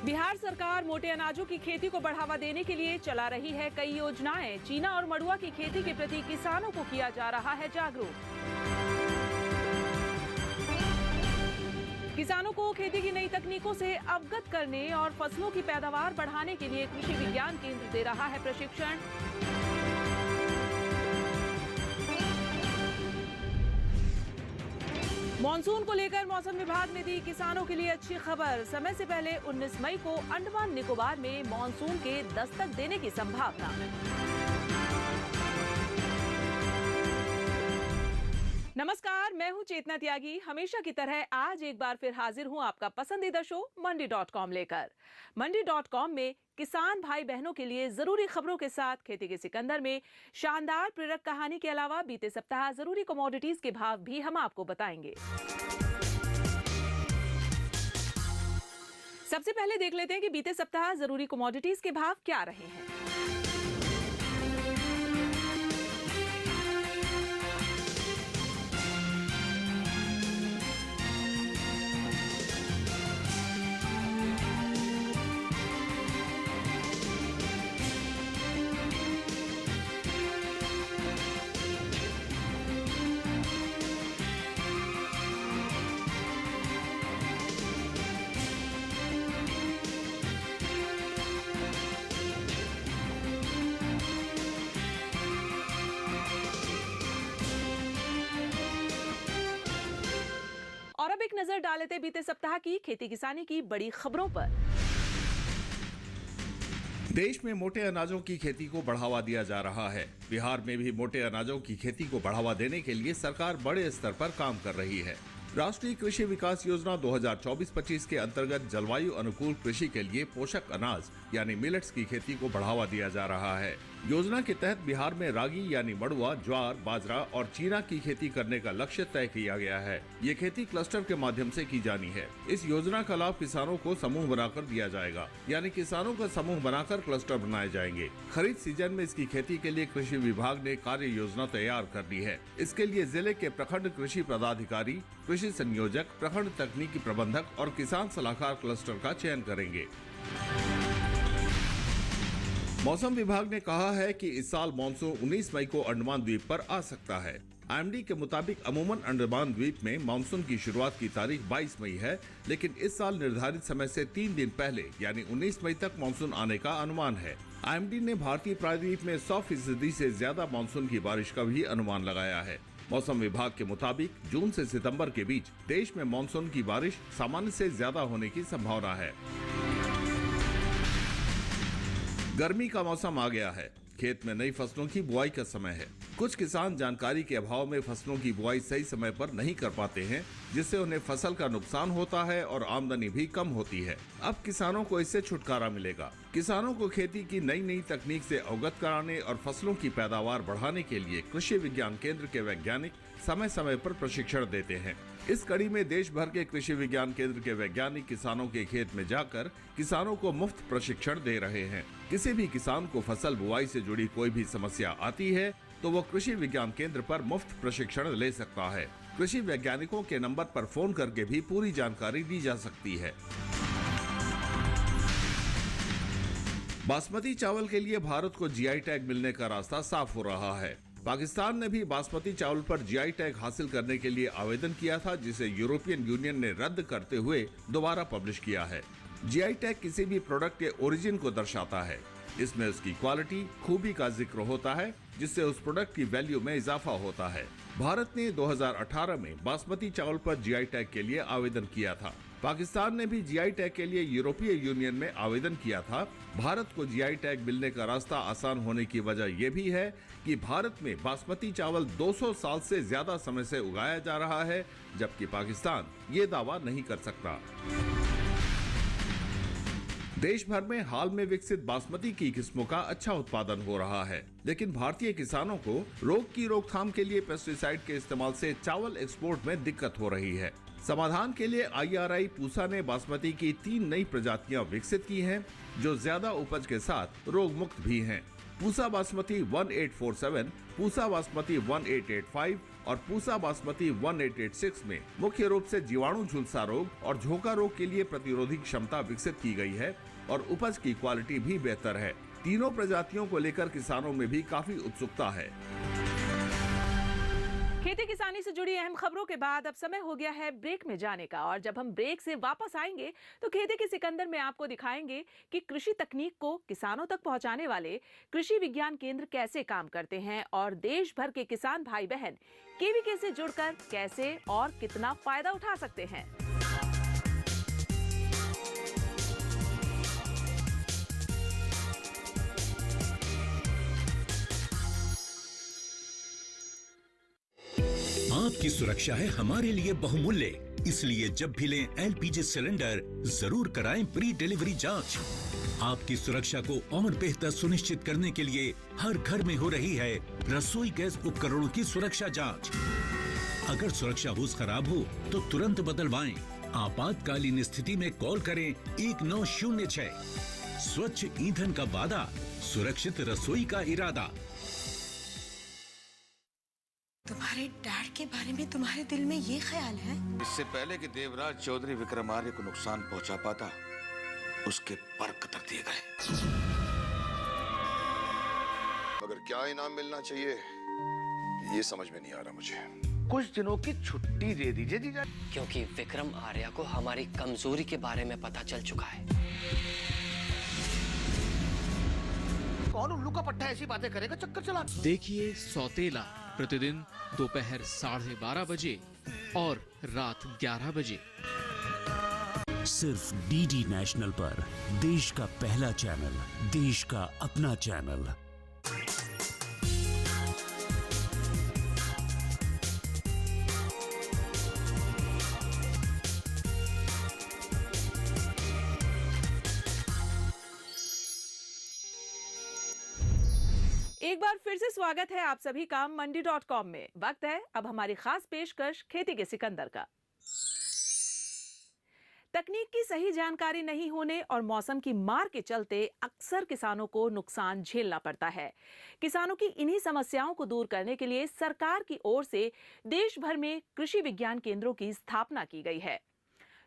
बिहार सरकार मोटे अनाजों की खेती को बढ़ावा देने के लिए चला रही है कई योजनाएं। चीना और मड़ुआ की खेती के प्रति किसानों को किया जा रहा है जागरूक। किसानों को खेती की नई तकनीकों से अवगत करने और फसलों की पैदावार बढ़ाने के लिए कृषि विज्ञान केंद्र दे रहा है प्रशिक्षण। मॉनसून को लेकर मौसम विभाग ने दी किसानों के लिए अच्छी खबर। समय से पहले 19 मई को अंडमान निकोबार में मॉनसून के दस्तक देने की संभावना। नमस्कार, मैं हूं चेतना त्यागी। हमेशा की तरह आज एक बार फिर हाजिर हूं आपका पसंदीदा शो मंडी.com लेकर। मंडी.com में किसान भाई बहनों के लिए जरूरी खबरों के साथ खेती के सिकंदर में शानदार प्रेरक कहानी के अलावा बीते सप्ताह जरूरी कमोडिटीज के भाव भी हम आपको बताएंगे। सबसे पहले देख लेते हैं कि बीते सप्ताह जरूरी कमोडिटीज के भाव क्या रहे हैं। और अब एक नजर डाल लेते बीते सप्ताह की खेती किसानी की बड़ी खबरों पर। देश में मोटे अनाजों की खेती को बढ़ावा दिया जा रहा है। बिहार में भी मोटे अनाजों की खेती को बढ़ावा देने के लिए सरकार बड़े स्तर पर काम कर रही है। राष्ट्रीय कृषि विकास योजना 2024-25 के अंतर्गत जलवायु अनुकूल कृषि के लिए पोषक अनाज यानी मिलेट्स की खेती को बढ़ावा दिया जा रहा है। योजना के तहत बिहार में रागी यानी मड़ुआ, ज्वार, बाजरा और चीना की खेती करने का लक्ष्य तय किया गया है। ये खेती क्लस्टर के माध्यम से की जानी है। इस योजना का लाभ किसानों को समूह बनाकर दिया जाएगा, यानी किसानों का समूह बनाकर क्लस्टर बनाए जाएंगे। खरीफ सीजन में इसकी खेती के लिए कृषि विभाग ने कार्य योजना तैयार कर ली है। इसके लिए जिले के प्रखंड कृषि पदाधिकारी, कृषि संयोजक, प्रखंड तकनीकी प्रबंधक और किसान सलाहकार क्लस्टर का चयन करेंगे। मौसम विभाग ने कहा है कि इस साल मानसून 19 मई को अंडमान द्वीप पर आ सकता है। आईएमडी के मुताबिक अमूमन अंडमान द्वीप में मानसून की शुरुआत की तारीख 22 मई है, लेकिन इस साल निर्धारित समय से 3 दिन पहले यानी 19 मई तक मानसून आने का अनुमान है। आईएमडी ने भारतीय प्रायद्वीप में 100% से ज्यादा मानसून की बारिश का भी अनुमान लगाया है। मौसम विभाग के मुताबिक जून से सितंबर के बीच देश में मानसून की बारिश सामान्य से ज्यादा होने की संभावना है। गर्मी का मौसम आ गया है। खेत में नई फसलों की बुआई का समय है। कुछ किसान जानकारी के अभाव में फसलों की बुआई सही समय पर नहीं कर पाते हैं, जिससे उन्हें फसल का नुकसान होता है और आमदनी भी कम होती है। अब किसानों को इससे छुटकारा मिलेगा। किसानों को खेती की नई नई तकनीक से अवगत कराने और फसलों की पैदावार बढ़ाने के लिए कृषि विज्ञान केंद्र के वैज्ञानिक समय समय पर प्रशिक्षण देते हैं। इस कड़ी में देश भर के कृषि विज्ञान केंद्र के वैज्ञानिक किसानों के खेत में जाकर किसानों को मुफ्त प्रशिक्षण दे रहे हैं। किसी भी किसान को फसल बुआई से जुड़ी कोई भी समस्या आती है तो वो कृषि विज्ञान केंद्र पर मुफ्त प्रशिक्षण ले सकता है। कृषि वैज्ञानिकों के नंबर पर फोन करके भी पूरी जानकारी दी जा सकती है। बासमती चावल के लिए भारत को जीआई टैग मिलने का रास्ता साफ हो रहा है। पाकिस्तान ने भी बासमती चावल पर जीआई टैग हासिल करने के लिए आवेदन किया था, जिसे यूरोपियन यूनियन ने रद्द करते हुए दोबारा पब्लिश किया है। जीआई टैग किसी भी प्रोडक्ट के ओरिजिन को दर्शाता है। इसमें उसकी क्वालिटी, खूबी का जिक्र होता है, जिससे उस प्रोडक्ट की वैल्यू में इजाफा होता है। भारत ने 2018 में बासमती चावल पर जीआई टैग के लिए आवेदन किया था। पाकिस्तान ने भी जीआई टैग के लिए यूरोपीय यूनियन में आवेदन किया था। भारत को जीआई टैग मिलने का रास्ता आसान होने की वजह यह भी है कि भारत में बासमती चावल 200 साल से ज्यादा समय से उगाया जा रहा है, जबकि पाकिस्तान ये दावा नहीं कर सकता। देश भर में हाल में विकसित बासमती की किस्मों का अच्छा उत्पादन हो रहा है, लेकिन भारतीय किसानों को रोग की रोकथाम के लिए पेस्टिसाइड के इस्तेमाल से चावल एक्सपोर्ट में दिक्कत हो रही है। समाधान के लिए IRI पूसा ने बासमती की 3 नई प्रजातियां विकसित की हैं, जो ज्यादा उपज के साथ रोग मुक्त भी हैं। पूसा बासमती 1847, पूसा बासमती 1885 और पूसा बासमती 1886 में मुख्य रूप से जीवाणु झुलसा रोग और झोंका रोग के लिए प्रतिरोधी क्षमता विकसित की गई है और उपज की क्वालिटी भी बेहतर है। तीनों प्रजातियों को लेकर किसानों में भी काफी उत्सुकता है। खेती किसानी से जुड़ी अहम खबरों के बाद अब समय हो गया है ब्रेक में जाने का, और जब हम ब्रेक से वापस आएंगे तो खेती के सिकंदर में आपको दिखाएंगे कि कृषि तकनीक को किसानों तक पहुंचाने वाले कृषि विज्ञान केंद्र कैसे काम करते हैं और देश भर के किसान भाई बहन केवीके से जुड़कर कैसे और कितना फायदा उठा सकते हैं। आपकी सुरक्षा है हमारे लिए बहुमूल्य, इसलिए जब भी लें एलपीजी सिलेंडर जरूर कराएं प्री डिलीवरी जांच। आपकी सुरक्षा को और बेहतर सुनिश्चित करने के लिए हर घर में हो रही है रसोई गैस उपकरणों की सुरक्षा जांच। अगर सुरक्षा होस खराब हो तो तुरंत बदलवाएं। आपातकालीन स्थिति में कॉल करें 1906। स्वच्छ ईंधन का वादा, सुरक्षित रसोई का इरादा। तुम्हारे डैड के बारे में तुम्हारे दिल में ये ख्याल है? इससे पहले कि देवराज चौधरी विक्रमार्य को नुकसान पहुंचा पाता, उसके पर कतर दिए गए। मगर क्या इनाम मिलना चाहिए ये समझ में नहीं आ रहा मुझे। कुछ दिनों की छुट्टी दे दीजिए जीजा। क्योंकि विक्रम आर्या को हमारी कमजोरी के बारे में पता चल चुका है। कौन उल्लू का पट्टा ऐसी बातें करेगा, चक्कर चला। देखिए सौतेला प्रतिदिन दोपहर 12:30 बजे और रात 11 बजे सिर्फ डीडी नेशनल पर। देश का पहला चैनल, देश का अपना चैनल। एक बार फिर से स्वागत है आप सभी का मंडी.com में। वक्त है अब हमारी खास पेशकश खेती के सिकंदर का। तकनीक की सही जानकारी नहीं होने और मौसम की मार के चलते अक्सर किसानों को नुकसान झेलना पड़ता है। किसानों की इन्हीं समस्याओं को दूर करने के लिए सरकार की ओर से देश भर में कृषि विज्ञान केंद्रों की स्थापना की गई है।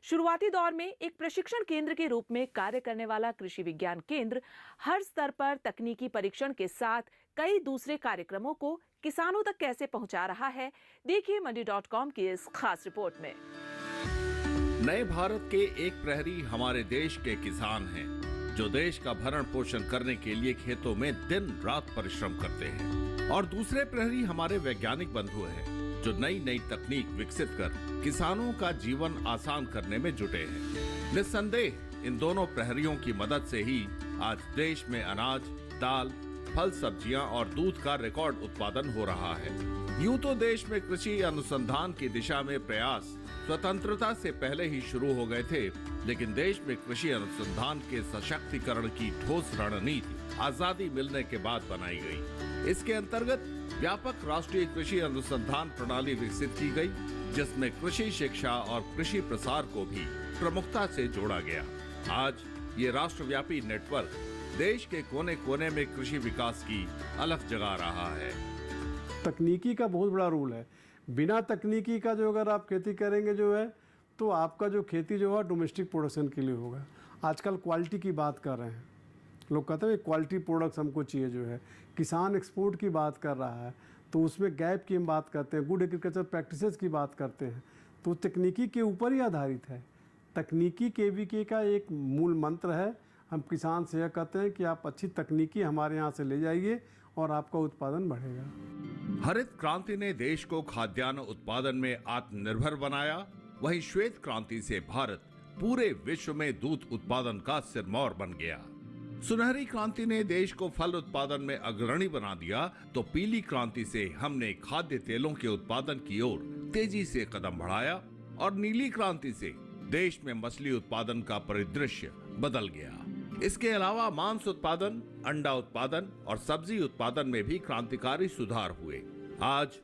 शुरुआती दौर में एक प्रशिक्षण केंद्र के रूप में कार्य करने वाला कृषि विज्ञान केंद्र हर स्तर पर तकनीकी परीक्षण के साथ कई दूसरे कार्यक्रमों को किसानों तक कैसे पहुंचा रहा है, देखिए मंडी.com की इस खास रिपोर्ट में। नए भारत के एक प्रहरी हमारे देश के किसान हैं, जो देश का भरण पोषण करने के लिए खेतों में दिन रात परिश्रम करते हैं, और दूसरे प्रहरी हमारे वैज्ञानिक बंधु हैं, जो नई नई तकनीक विकसित कर किसानों का जीवन आसान करने में जुटे हैं। निस्संदेह इन दोनों प्रहरियों की मदद से ही आज देश में अनाज, दाल, फल, सब्जियां और दूध का रिकॉर्ड उत्पादन हो रहा है। यूं तो देश में कृषि अनुसंधान की दिशा में प्रयास स्वतंत्रता से पहले ही शुरू हो गए थे, लेकिन देश में कृषि अनुसंधान के सशक्तिकरण की ठोस रणनीति आजादी मिलने के बाद बनाई गई। इसके अंतर्गत व्यापक राष्ट्रीय कृषि अनुसंधान प्रणाली विकसित की गई, जिसमें कृषि शिक्षा और कृषि प्रसार को भी प्रमुखता से जोड़ा गया। आज ये राष्ट्रव्यापी नेटवर्क देश के कोने कोने में कृषि विकास की अलख जगा रहा है। तकनीकी का बहुत बड़ा रोल है। बिना तकनीकी का जो अगर आप खेती करेंगे जो है, तो आपका जो खेती जो है डोमेस्टिक प्रोडक्शन के लिए होगा। आजकल क्वालिटी की बात कर रहे हैं, लोग कहते हैं क्वालिटी प्रोडक्ट्स हमको चाहिए जो है। किसान एक्सपोर्ट की बात कर रहा है, तो उसमें गैप की हम बात करते हैं, गुड एग्रीकल्चर प्रैक्टिसेस की बात करते हैं, तो तकनीकी के ऊपर ही आधारित है। तकनीकी केवीके का एक मूल मंत्र है। हम किसान से यह कहते हैं कि आप अच्छी तकनीकी हमारे यहाँ से ले जाइए और आपका उत्पादन बढ़ेगा। हरित क्रांति ने देश को खाद्यान्न उत्पादन में आत्मनिर्भर बनाया, वहीं श्वेत क्रांति से भारत पूरे विश्व में दूध उत्पादन का सिरमौर बन गया। सुनहरी क्रांति ने देश को फल उत्पादन में अग्रणी बना दिया, तो पीली क्रांति से हमने खाद्य तेलों के उत्पादन की ओर तेजी से कदम बढ़ाया, और नीली क्रांति से देश में मछली उत्पादन का परिदृश्य बदल गया। इसके अलावा मांस उत्पादन, अंडा उत्पादन और सब्जी उत्पादन में भी क्रांतिकारी सुधार हुए। आज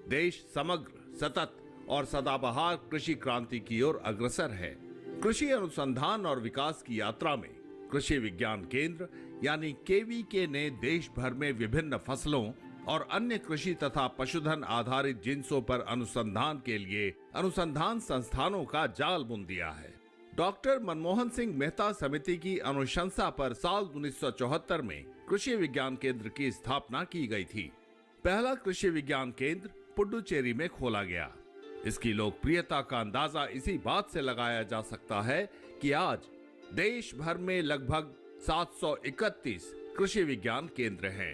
देश समग्र, सतत और सदाबहार कृषि क्रांति की ओर अग्रसर है। कृषि अनुसंधान और विकास की यात्रा में कृषि विज्ञान केंद्र यानी केवीके ने देश भर में विभिन्न फसलों और अन्य कृषि तथा पशुधन आधारित जिन्सों पर अनुसंधान के लिए अनुसंधान संस्थानों का जाल बुन दिया है। डॉक्टर मनमोहन सिंह मेहता समिति की अनुशंसा पर साल 1974 में कृषि विज्ञान केंद्र की स्थापना की गई थी। पहला कृषि विज्ञान केंद्र पुडुचेरी में खोला गया। इसकी लोकप्रियता का अंदाजा इसी बात से लगाया जा सकता है कि आज देश भर में लगभग 731 कृषि विज्ञान केंद्र हैं।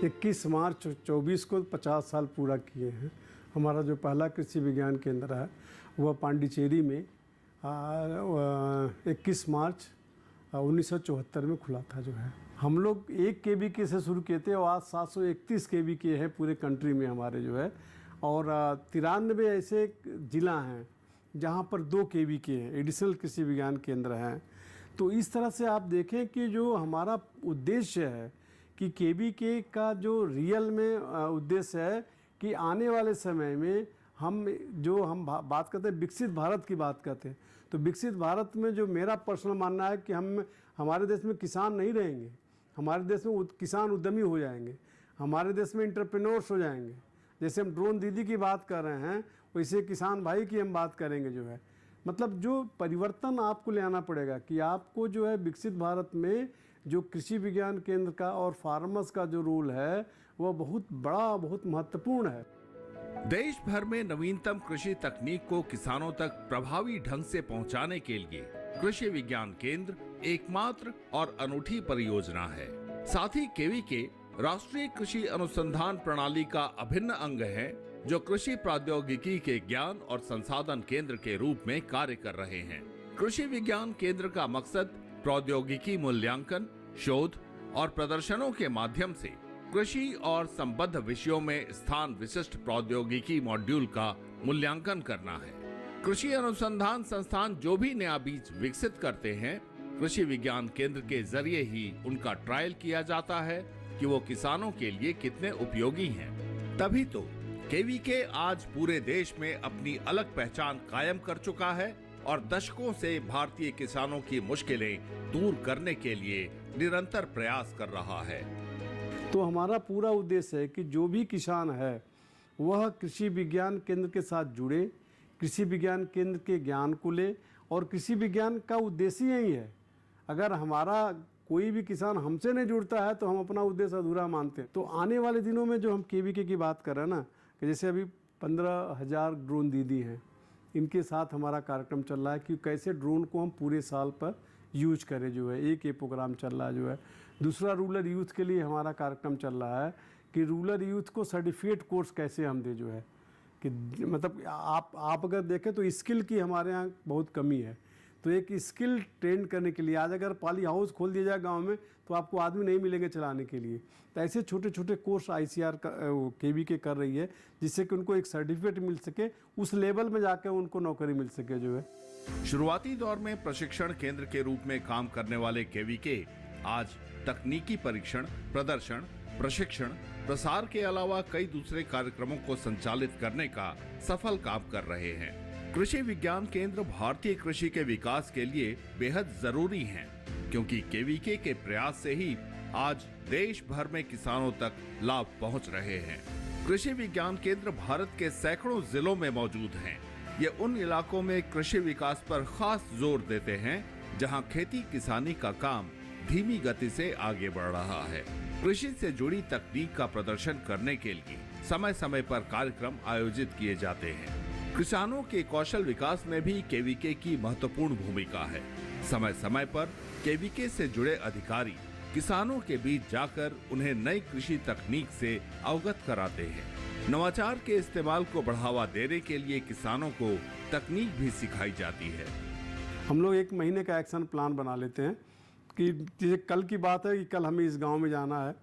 21 मार्च 24 को 50 साल पूरा किए हैं। हमारा जो पहला कृषि विज्ञान केंद्र है वह पांडिचेरी में 21 मार्च 1974 में खुला था। जो है हम लोग 1 KVK से शुरू किए थे और आज 731 KVK है पूरे कंट्री में हमारे जो है, और 93 ऐसे ज़िला हैं जहाँ पर 2 KVK हैं, एडिशनल कृषि विज्ञान केंद्र हैं। तो इस तरह से आप देखें कि जो हमारा उद्देश्य है कि KVK का जो रियल में उद्देश्य है कि आने वाले समय में हम बात करते हैं विकसित भारत की बात करते हैं, तो विकसित भारत में जो मेरा पर्सनल मानना है कि हमारे देश में किसान नहीं रहेंगे, हमारे देश में किसान उद्यमी हो जाएंगे, हमारे देश में एंटरप्रेन्योर्स हो जाएंगे। जैसे हम ड्रोन दीदी की बात कर रहे हैं वैसे किसान भाई की हम बात करेंगे। जो है मतलब जो परिवर्तन आपको ले आना पड़ेगा कि आपको जो है विकसित भारत में जो कृषि विज्ञान केंद्र का और फार्मर्स का जो रोल है वह बहुत बड़ा, बहुत महत्वपूर्ण है। देश भर में नवीनतम कृषि तकनीक को किसानों तक प्रभावी ढंग से पहुंचाने के लिए कृषि विज्ञान केंद्र एकमात्र और अनूठी परियोजना है। साथ ही KVK राष्ट्रीय कृषि अनुसंधान प्रणाली का अभिन्न अंग है, जो कृषि प्रौद्योगिकी के ज्ञान और संसाधन केंद्र के रूप में कार्य कर रहे हैं। कृषि विज्ञान केंद्र का मकसद प्रौद्योगिकी मूल्यांकन, शोध और प्रदर्शनों के माध्यम से कृषि और संबद्ध विषयों में स्थान विशिष्ट प्रौद्योगिकी मॉड्यूल का मूल्यांकन करना है। कृषि अनुसंधान संस्थान जो भी नया बीज विकसित करते हैं, कृषि विज्ञान केंद्र के जरिए ही उनका ट्रायल किया जाता है कि वो किसानों के लिए कितने उपयोगी हैं। तभी तो KVK आज पूरे देश में अपनी अलग पहचान कायम कर चुका है और दशकों से भारतीय किसानों की मुश्किलें दूर करने के लिए निरंतर प्रयास कर रहा है। तो हमारा पूरा उद्देश्य है कि जो भी किसान है वह कृषि विज्ञान केंद्र के साथ जुड़े, कृषि विज्ञान केंद्र के ज्ञान को ले, और कृषि विज्ञान का उद्देश्य यही है। अगर हमारा कोई भी किसान हमसे नहीं जुड़ता है तो हम अपना उद्देश्य अधूरा मानते हैं। तो आने वाले दिनों में जो हम KVK की बात कर रहे हैं ना, कि जैसे अभी 15,000 ड्रोन दीदी हैं, इनके साथ हमारा कार्यक्रम चल रहा है कि कैसे ड्रोन को हम पूरे साल पर यूज करें। जो है एक ये प्रोग्राम चल रहा है। जो है दूसरा रूरल यूथ के लिए हमारा कार्यक्रम चल रहा है कि रूरल यूथ को सर्टिफिकेट कोर्स कैसे हम दें। जो है कि मतलब आप अगर देखें तो स्किल की हमारे यहाँ बहुत कमी है, तो एक स्किल ट्रेन करने के लिए आज अगर पॉली हाउस खोल दिया जाए गांव में तो आपको आदमी नहीं मिलेंगे चलाने के लिए। तो ऐसे छोटे छोटे कोर्स ICR KVK कर रही है जिससे कि उनको एक सर्टिफिकेट मिल सके, उस लेवल में जाकर उनको नौकरी मिल सके। जो है शुरुआती दौर में प्रशिक्षण केंद्र के रूप में काम करने वाले KVK आज तकनीकी परीक्षण, प्रदर्शन, प्रशिक्षण, प्रसार के अलावा कई दूसरे कार्यक्रमों को संचालित करने का सफल काम कर रहे हैं। कृषि विज्ञान केंद्र भारतीय कृषि के विकास के लिए बेहद जरूरी हैं, क्योंकि KVK के प्रयास से ही आज देश भर में किसानों तक लाभ पहुंच रहे हैं। कृषि विज्ञान केंद्र भारत के सैकड़ों जिलों में मौजूद हैं। ये उन इलाकों में कृषि विकास पर खास जोर देते हैं जहां खेती किसानी का काम धीमी गति से आगे बढ़ रहा है। कृषि से जुड़ी तकनीक का प्रदर्शन करने के लिए समय समय पर कार्यक्रम आयोजित किए जाते हैं। किसानों के कौशल विकास में भी KVK की महत्वपूर्ण भूमिका है। समय समय पर KVK से जुड़े अधिकारी किसानों के बीच जाकर उन्हें नई कृषि तकनीक से अवगत कराते हैं। नवाचार के इस्तेमाल को बढ़ावा देने के लिए किसानों को तकनीक भी सिखाई जाती है। हम लोग 1 महीने का एक्शन प्लान बना लेते हैं कि जैसे कल की बात है कि कल हमें इस गांव में जाना है।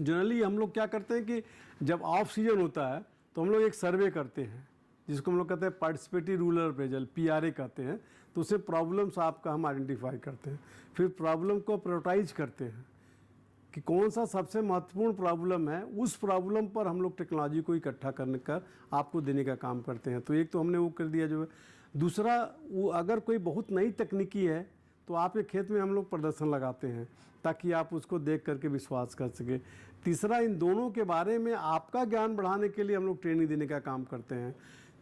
जनरली हम लोग क्या करते हैं कि जब ऑफ सीजन होता है तो हम लोग एक सर्वे करते हैं जिसको हम लोग कहते हैं पार्टिसिपेटरी रूरल अप्रेजल, PRA कहते हैं। तो उससे प्रॉब्लम्स आपका हम आइडेंटिफाई करते हैं, फिर प्रॉब्लम को प्रायोरिटाइज करते हैं कि कौन सा सबसे महत्वपूर्ण प्रॉब्लम है। उस प्रॉब्लम पर हम लोग टेक्नोलॉजी को इकट्ठा करने का आपको देने का काम करते हैं। तो एक तो हमने वो कर दिया। जो है दूसरा, वो अगर कोई बहुत नई तकनीकी है तो आपके खेत में हम लोग प्रदर्शन लगाते हैं ताकि आप उसको देख करके विश्वास कर सके। तीसरा, इन दोनों के बारे में आपका ज्ञान बढ़ाने के लिए हम लोग ट्रेनिंग देने का काम करते हैं।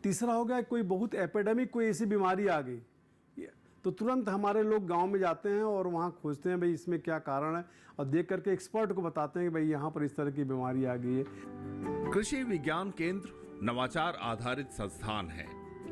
तीसरा हो गया, कोई बहुत एपिडेमिक कोई ऐसी बीमारी आ गई तो तुरंत हमारे लोग गांव में जाते हैं और वहाँ खोजते हैं भाई इसमें क्या कारण है, और देख करके एक्सपर्ट को बताते हैं कि भाई यहाँ पर इस तरह की बीमारी आ गई है। कृषि विज्ञान केंद्र नवाचार आधारित संस्थान है।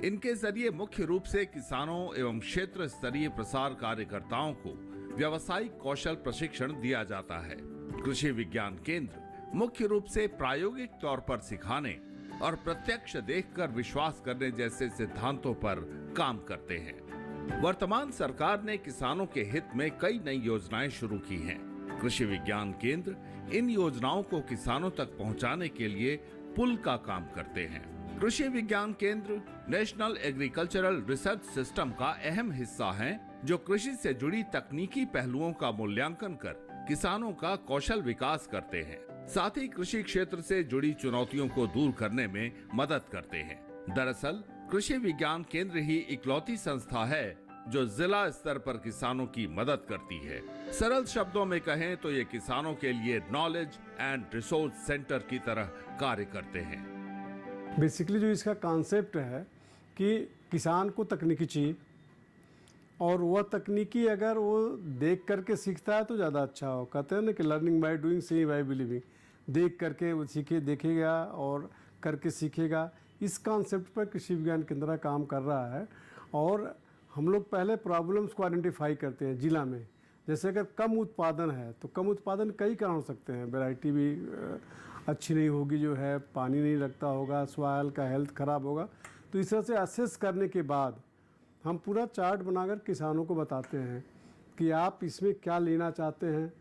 इनके जरिए मुख्य रूप से किसानों एवं क्षेत्र स्तरीय प्रसार कार्यकर्ताओं को व्यावसायिक कौशल प्रशिक्षण दिया जाता है। कृषि विज्ञान केंद्र मुख्य रूप से प्रायोगिक तौर पर सिखाने और प्रत्यक्ष देखकर विश्वास करने जैसे सिद्धांतों पर काम करते हैं। वर्तमान सरकार ने किसानों के हित में कई नई योजनाएं शुरू की हैं। कृषि विज्ञान केंद्र इन योजनाओं को किसानों तक पहुंचाने के लिए पुल का काम करते हैं। कृषि विज्ञान केंद्र नेशनल एग्रीकल्चरल रिसर्च सिस्टम का अहम हिस्सा हैं, जो कृषि से जुड़ी तकनीकी पहलुओं का मूल्यांकन कर किसानों का कौशल विकास करते हैं। साथ ही कृषि क्षेत्र से जुड़ी चुनौतियों को दूर करने में मदद करते हैं। दरअसल कृषि विज्ञान केंद्र ही इकलौती संस्था है जो जिला स्तर पर किसानों की मदद करती है। सरल शब्दों में कहें तो ये किसानों के लिए नॉलेज एंड रिसोर्स सेंटर की तरह कार्य करते हैं। बेसिकली जो इसका कॉन्सेप्ट है कि किसान को तकनीकी चाहिए, और वह तकनीकी अगर वो देख करके सीखता है तो ज़्यादा अच्छा हो। कहते हैं ना कि learning by doing, seeing bye believing. देख करके वो देखेगा और करके सीखेगा। इस कॉन्सेप्ट पर कृषि विज्ञान केंद्र काम कर रहा है। और हम लोग पहले प्रॉब्लम्स को आइडेंटिफाई करते हैं जिला में। जैसे अगर कम उत्पादन है तो कम उत्पादन कई कारण हो सकते हैं। वैरायटी भी अच्छी नहीं होगी, जो है पानी नहीं लगता होगा, सॉइल का हेल्थ ख़राब होगा। तो इस तरह से असेस करने के बाद हम पूरा चार्ट बनाकर किसानों को बताते हैं कि आप इसमें क्या लेना चाहते हैं,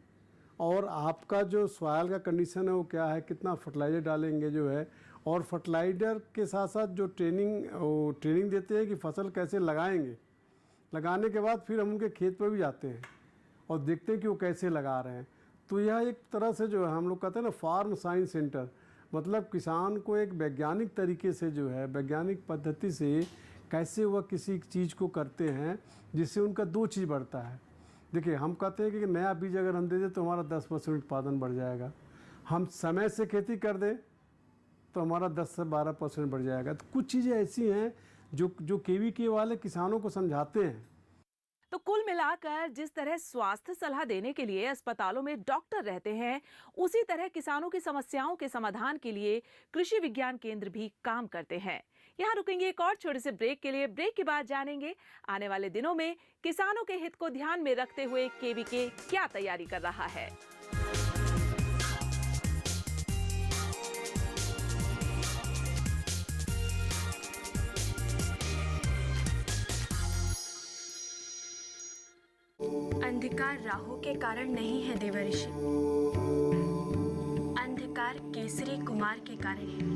और आपका जो सॉइल का कंडीशन है वो क्या है, कितना फर्टिलाइज़र डालेंगे जो है। और फर्टिलाइज़र के साथ साथ जो ट्रेनिंग देते हैं कि फसल कैसे लगाएंगे। लगाने के बाद फिर हम उनके खेत पर भी जाते हैं और देखते हैं कि वो कैसे लगा रहे हैं। तो यह एक तरह से जो है हम लोग कहते हैं ना फार्म साइंस सेंटर, मतलब किसान को एक वैज्ञानिक तरीके से जो है वैज्ञानिक पद्धति से कैसे वह किसी चीज़ को करते हैं जिससे उनका दो चीज़ बढ़ता है। देखिए, हम कहते हैं कि नया बीज अगर हम दे दें तो हमारा 10% उत्पादन बढ़ जाएगा। हम समय से खेती कर दें तो हमारा 10 से 12% बढ़ जाएगा। तो कुछ चीज़ें ऐसी हैं जो केवीके वाले किसानों को समझाते हैं। तो कुल मिलाकर जिस तरह स्वास्थ्य सलाह देने के लिए अस्पतालों में डॉक्टर रहते हैं, उसी तरह किसानों की समस्याओं के समाधान के लिए कृषि विज्ञान केंद्र भी काम करते हैं। यहाँ रुकेंगे एक और छोटे से ब्रेक के लिए। ब्रेक के बाद जानेंगे आने वाले दिनों में किसानों के हित को ध्यान में रखते हुए केवीके क्या तैयारी कर रहा है। अंधकार राहु के कारण नहीं है देवर्षि, अंधकार केसरी कुमार के कारण है।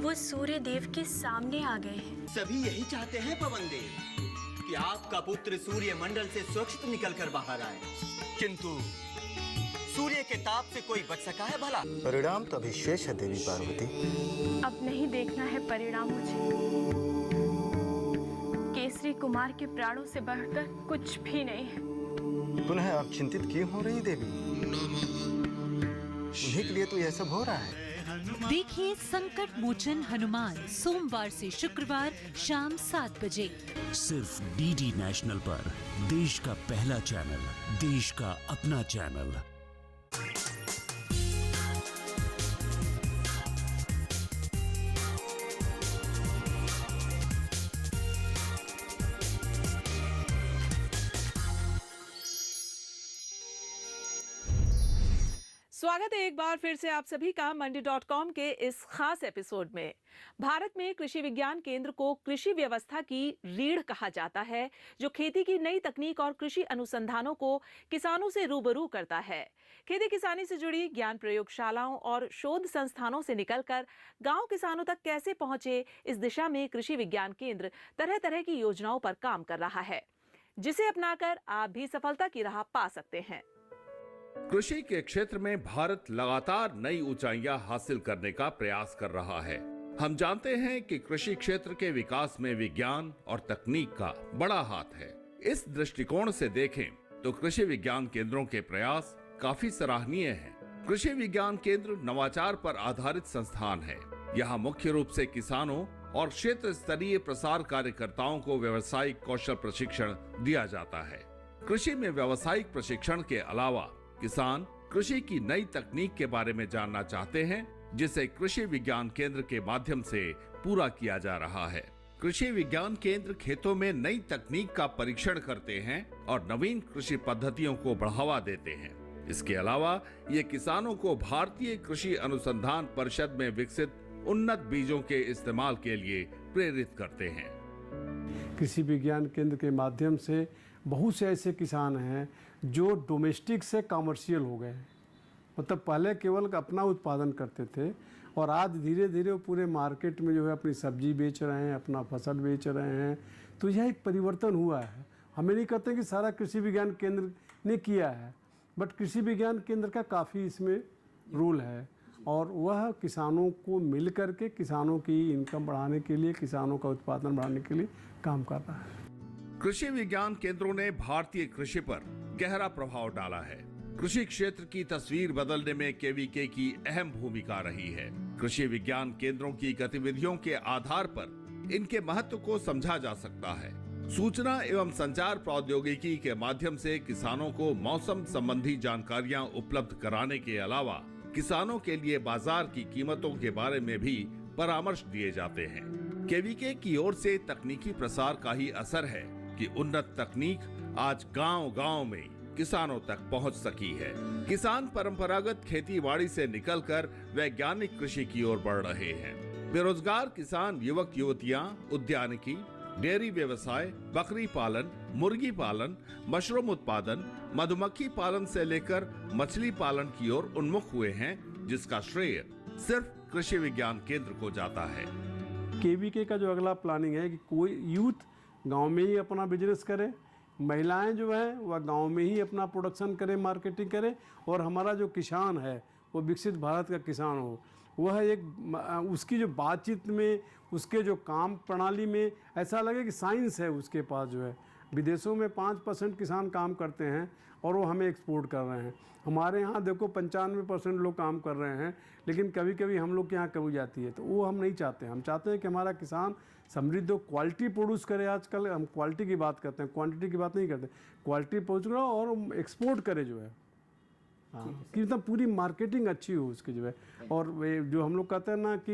वो सूर्य देव के सामने आ गए हैं। सभी यही चाहते हैं पवन देव कि आपका पुत्र सूर्य मंडल से सुरक्षित निकलकर बाहर आए, किंतु सूर्य के ताप से कोई बच सका है भला? परिणाम तो अभी शेष है देवी पार्वती। अब नहीं देखना है परिणाम मुझे। केसरी कुमार के प्राणों से बढ़कर कुछ भी नहीं है। पुनः आप चिंतित क्यों हो रही देवी? उन्हीं के लिए तो यह सब हो रहा है। देखिए संकट मोचन हनुमान सोमवार से शुक्रवार शाम 7 बजे सिर्फ डीडी नेशनल पर। देश का पहला चैनल, देश का अपना चैनल। स्वागत है एक बार फिर से आप सभी का मंडी.com के इस खास एपिसोड में। भारत में कृषि विज्ञान केंद्र को कृषि व्यवस्था की रीढ़ कहा जाता है, जो खेती की नई तकनीक और कृषि अनुसंधानों को किसानों से रूबरू करता है। खेती किसानी से जुड़ी ज्ञान प्रयोगशालाओं और शोध संस्थानों से निकलकर गांव किसानों तक कैसे पहुंचे, इस दिशा में कृषि विज्ञान केंद्र तरह तरह की योजनाओं पर काम कर रहा है, जिसे अपनाकर आप भी सफलता की राह पा सकते हैं। कृषि के क्षेत्र में भारत लगातार नई ऊंचाइयां हासिल करने का प्रयास कर रहा है। हम जानते हैं कि कृषि क्षेत्र के विकास में विज्ञान और तकनीक का बड़ा हाथ है। इस दृष्टिकोण से देखें तो कृषि विज्ञान केंद्रों के प्रयास काफी सराहनीय हैं। कृषि विज्ञान केंद्र नवाचार पर आधारित संस्थान है। यहाँ मुख्य रूप से किसानों और क्षेत्र स्तरीय प्रसार कार्यकर्ताओं को व्यावसायिक कौशल प्रशिक्षण दिया जाता है। कृषि में व्यावसायिक प्रशिक्षण के अलावा किसान कृषि की नई तकनीक के बारे में जानना चाहते हैं, जिसे कृषि विज्ञान केंद्र के माध्यम से पूरा किया जा रहा है। कृषि विज्ञान केंद्र खेतों में नई तकनीक का परीक्षण करते हैं और नवीन कृषि पद्धतियों को बढ़ावा देते हैं। इसके अलावा ये किसानों को भारतीय कृषि अनुसंधान परिषद में विकसित उन्नत बीजों के इस्तेमाल के लिए प्रेरित करते हैं। कृषि विज्ञान केंद्र के माध्यम से बहुत से ऐसे किसान हैं जो डोमेस्टिक से कमर्शियल हो गए। मतलब पहले केवल अपना उत्पादन करते थे और आज धीरे धीरे वो पूरे मार्केट में जो है अपनी सब्जी बेच रहे हैं, अपना फसल बेच रहे हैं। तो यह एक परिवर्तन हुआ है। हमें नहीं कहते कि सारा कृषि विज्ञान केंद्र ने किया है, बट कृषि विज्ञान केंद्र का काफ़ी इसमें रोल है और वह किसानों को मिल करके किसानों की इनकम बढ़ाने के लिए, किसानों का उत्पादन बढ़ाने के लिए काम कर रहा है। कृषि विज्ञान केंद्रों ने भारतीय कृषि पर गहरा प्रभाव डाला है। कृषि क्षेत्र की तस्वीर बदलने में केवीके की अहम भूमिका रही है। कृषि विज्ञान केंद्रों की गतिविधियों के आधार पर इनके महत्व को समझा जा सकता है। सूचना एवं संचार प्रौद्योगिकी के माध्यम से किसानों को मौसम संबंधी जानकारियां उपलब्ध कराने के अलावा किसानों के लिए बाजार की कीमतों के बारे में भी परामर्श दिए जाते हैं। केवीके की ओर से तकनीकी प्रसार का ही असर है कि उन्नत तकनीक आज गांव-गांव में किसानों तक पहुंच सकी है। किसान परंपरागत खेतीबाड़ी से निकलकर वैज्ञानिक कृषि की ओर बढ़ रहे हैं। बेरोजगार किसान युवक युवतियां उद्यानिकी, डेयरी व्यवसाय, बकरी पालन, मुर्गी पालन, मशरूम उत्पादन, मधुमक्खी पालन से लेकर मछली पालन की ओर उन्मुख हुए हैं, जिसका श्रेय सिर्फ कृषि विज्ञान केंद्र को जाता है। केवीके का जो अगला प्लानिंग है कि कोई यूथ गांव में ही अपना बिजनेस करे, महिलाएं जो है वह गांव में ही अपना प्रोडक्शन करे, मार्केटिंग करे और हमारा जो किसान है वो विकसित भारत का किसान हो। वह एक उसकी जो बातचीत में, उसके जो काम प्रणाली में ऐसा लगे कि साइंस है उसके पास जो है। विदेशों में 5% किसान काम करते हैं और वो हमें एक्सपोर्ट कर रहे हैं। हमारे यहाँ देखो 95% लोग काम कर रहे हैं, लेकिन कभी कभी हम लोग के यहाँ कमी जाती है, तो वो हम नहीं चाहते। हम चाहते हैं कि हमारा किसान समृद्ध क्वालिटी प्रोड्यूस करे। आजकल हम क्वालिटी की बात करते हैं, क्वांटिटी की बात नहीं करते। क्वालिटी प्रोड्यूस करो और एक्सपोर्ट करे जो है, हाँ, कि मतलब पूरी मार्केटिंग अच्छी हो उसकी जो है। और वे जो हम लोग कहते हैं ना कि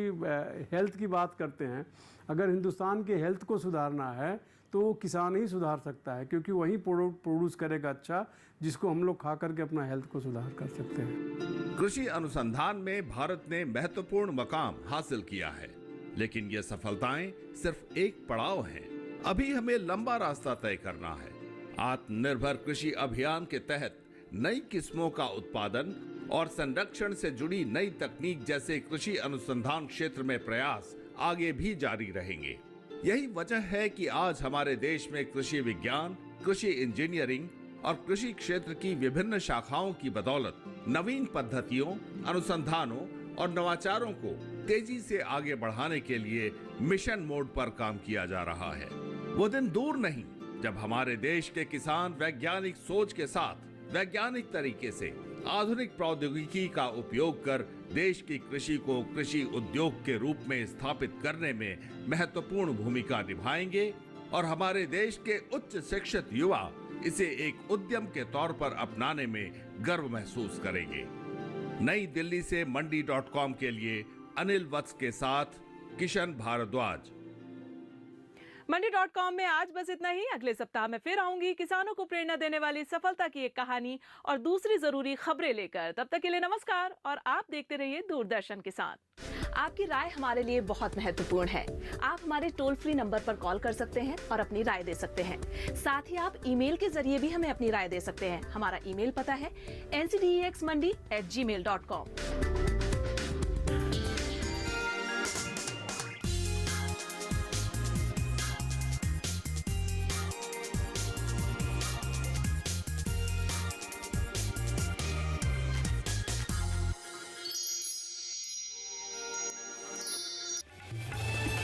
हेल्थ की बात करते हैं, अगर हिंदुस्तान के हेल्थ को सुधारना है तो वो किसान ही सुधार सकता है, क्योंकि वही प्रोड्यूस करेगा अच्छा, जिसको हम लोग खा करके अपना हेल्थ को सुधार कर सकते हैं। कृषि अनुसंधान में भारत ने महत्वपूर्ण मकाम हासिल किया है, लेकिन ये सफलताएं सिर्फ एक पड़ाव हैं। अभी हमें लंबा रास्ता तय करना है। आत्मनिर्भर कृषि अभियान के तहत नई किस्मों का उत्पादन और संरक्षण से जुड़ी नई तकनीक जैसे कृषि अनुसंधान क्षेत्र में प्रयास आगे भी जारी रहेंगे। यही वजह है कि आज हमारे देश में कृषि विज्ञान, कृषि इंजीनियरिंग और कृषि क्षेत्र की विभिन्न शाखाओं की बदौलत नवीन पद्धतियों, अनुसंधानों और नवाचारों को तेजी से आगे बढ़ाने के लिए मिशन मोड पर काम किया जा रहा है। वो दिन दूर नहीं जब हमारे देश के किसान वैज्ञानिक सोच के साथ वैज्ञानिक तरीके से आधुनिक प्रौद्योगिकी का उपयोग कर देश की कृषि को कृषि उद्योग के रूप में स्थापित करने में महत्वपूर्ण भूमिका निभाएंगे और हमारे देश के उच्च शिक्षित युवा इसे एक उद्यम के तौर पर अपनाने में गर्व महसूस करेंगे। नई दिल्ली से मंडी.com के लिए अनिल वत्स के साथ किशन भारद्वाज। मंडी.com में आज बस इतना ही। अगले सप्ताह में फिर आऊंगी किसानों को प्रेरणा देने वाली सफलता की एक कहानी और दूसरी जरूरी खबरें लेकर। तब तक के लिए नमस्कार और आप देखते रहिए दूरदर्शन किसान। आपकी राय हमारे लिए बहुत महत्वपूर्ण है। आप हमारे टोल फ्री नंबर पर कॉल कर सकते हैं और अपनी राय दे सकते हैं। साथ ही आप ईमेल के जरिए भी हमें अपनी राय दे सकते हैं। हमारा ईमेल पता है ncdexmandi@gmail.com। है।